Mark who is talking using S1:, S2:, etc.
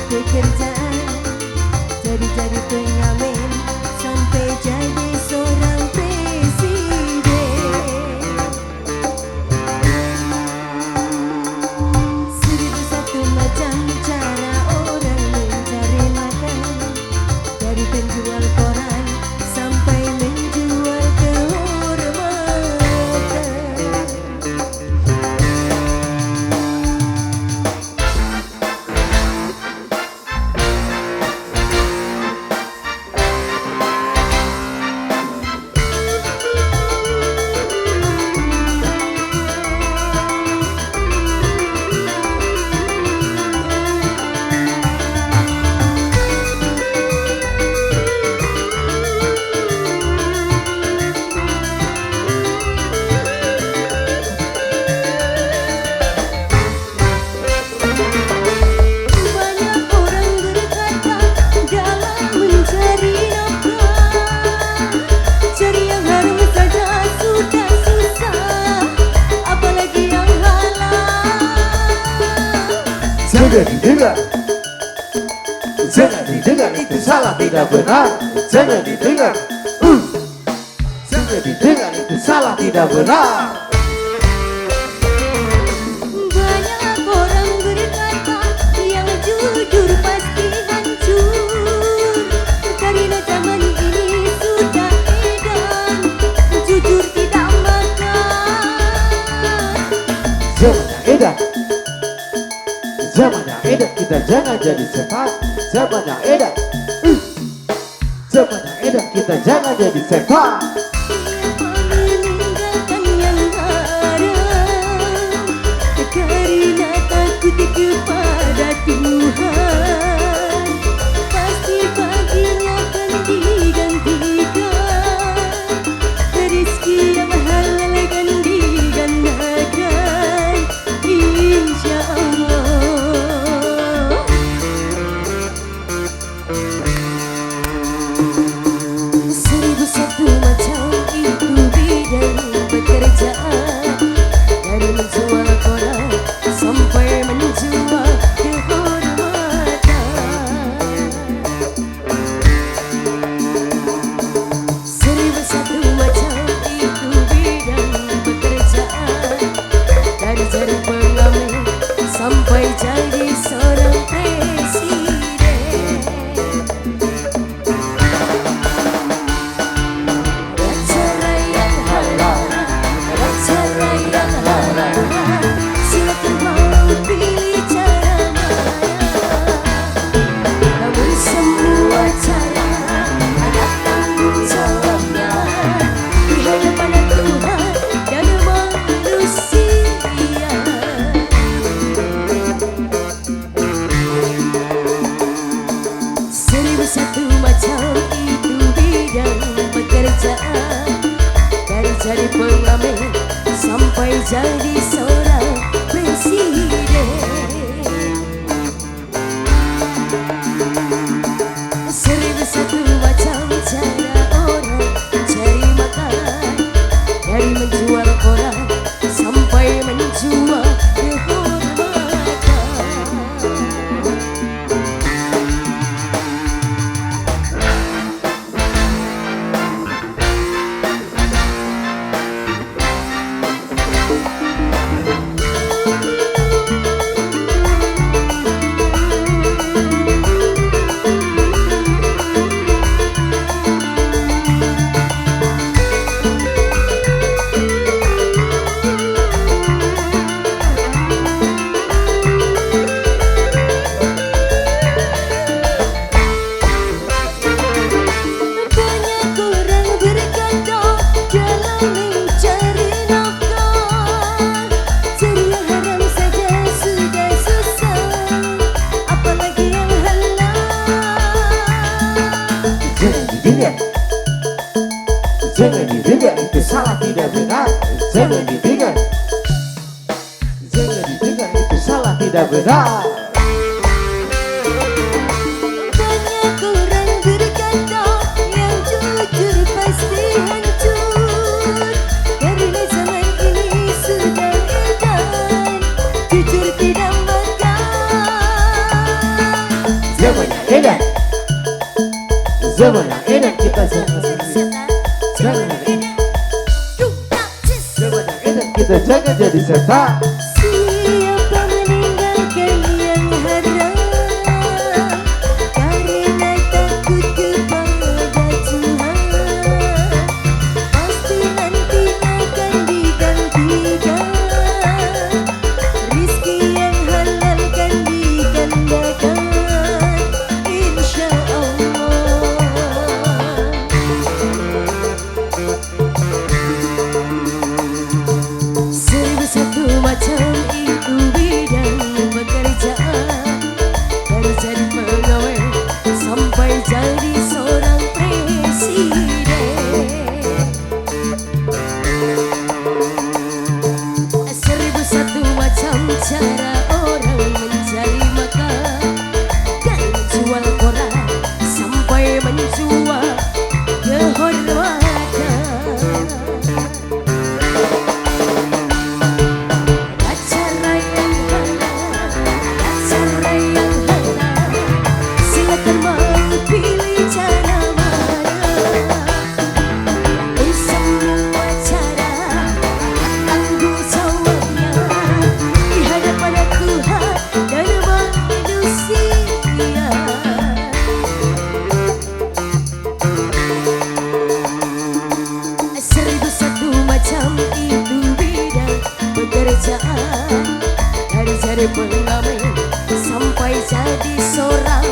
S1: pekerjaan, jadi pengamen sampai jadi seorang presiden. 1001 macam cara orang mencari makan, dari penjual koran sampai menjual kehormatan.
S2: Jangan didengar, itu salah tidak benar. Jangan didengar, jangan didengar, itu salah tidak benar.
S1: Banyak orang berkata yang jujur pasti hancur, karena zaman ini sudah edan, jujur tidak makan.
S2: Zamannya edan, zamannya edan, kita jangan jadi setan. Zamannya edan, zamannya edan, kita jangan jadi setan.
S1: Meninggalkan yang haram, karena takut kepada Tuhan, pasti baginya akan digantikan, rezeki yang halal akan digandakan, insya Allah. 1001 macam itu bidang pekerjaan, dari menjual koran sampai menjual kehormatan. 1001 macam itu bidang pekerjaan, dari jadi pengamen sampai jadi seorang presiden. Silakan mau pilih cara mana, namun semua cara ada tanggung jawabnya di hadapan Tuhan dan manusia. 1001 macam itu bidang pekerjaan, dari jadi pengamen sampai jadi seorang presiden. 1001 macam cara orang cari makan, dari menjual koran sampai menjual kehormatan.
S2: Jangan didengar, itu salah tidak benar. Jangan didengar, jangan didengar, itu salah tidak benar.
S1: Banyak orang berkata yang jujur pasti hancur, karena zaman ini sudah edan, jujur tidak makan.
S2: edan. Zaman yang edan kita jangan kita jangan jadi setan.
S1: Siapa meninggalkan yang haram karena takut kepada Tuhan, pasti nanti akan digantikan. Rizki yang halal kan digandakan, insya Allah. Satu macam itu bidang pekerjaan, dari jadi pegawai sampai jadi seorang presiden. 1001 macam cara orang mencari makan, dari jual koran sampai menjual kehormatan. Dari jadi pengamen sampai jadi seorang